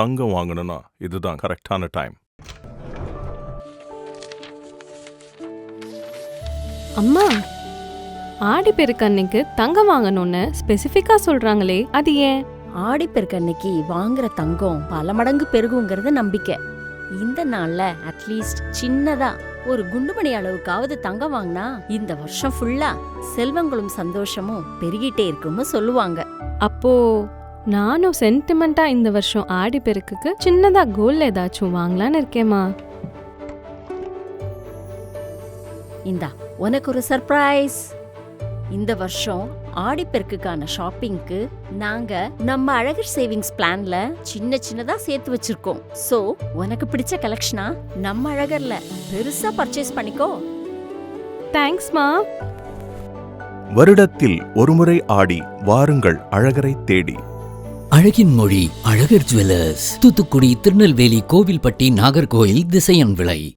தங்கம் வாங்கணும்னா இதுதான் கரெக்டான டைம். அம்மா, ஆடிப்பெருக்கு அன்னைக்கு தங்கம் வாங்கணும்னு ஸ்பெசிஃபிக்கா சொல்றாங்களே, அது ஏன்? ஆடிப்பெருக்கு அன்னைக்கு வாங்குற தங்கம் பல மடங்கு பெருகுங்கிறது நம்பிக்கை. இந்த நாள்ல அட்லீஸ்ட் சின்னதா ஒரு குண்டுமணி அளவுக்காவது தங்கம் வாங்கினா இந்த வருஷம் ஃபுல்லா செல்வங்களும் சந்தோஷமும் பெருகிட்டே இருக்கும்னு சொல்லுவாங்க. அப்போ நானும் சென்டிமெண்டா இந்த வருஷம் ஆடிப்பெருக்குக்கு சின்னதா கோல்ட் ஏதாச்சும் வாங்கலான்னு இருக்கேம்மா. இந்தா உனக்கு ஒரு சர்ப்ரைஸ். இந்த வருஷம் ஆடிப்பெருக்குக்கான ஷாப்பிங்க்கு நாங்க நம்ம அழகர் சேவிங்ஸ் பிளான்ல சின்னதா சேர்த்து வச்சிருக்கோம். சோ உனக்கு பிடிச்ச கலெக்ஷனா நம்ம அழகர்ல பெருசா பர்ச்சேஸ் பண்ணிக்கோ. தேங்க்ஸ்மா. வருடத்தில் ஒருமுறை ஆடி வாருங்கள் அழகரை தேடி. அழகின் மொழி அழகர் ஜுவல்லர்ஸ், தூத்துக்குடி, திருநெல்வேலி, கோவில்பட்டி, நாகர்கோயில், திசையன் விளை.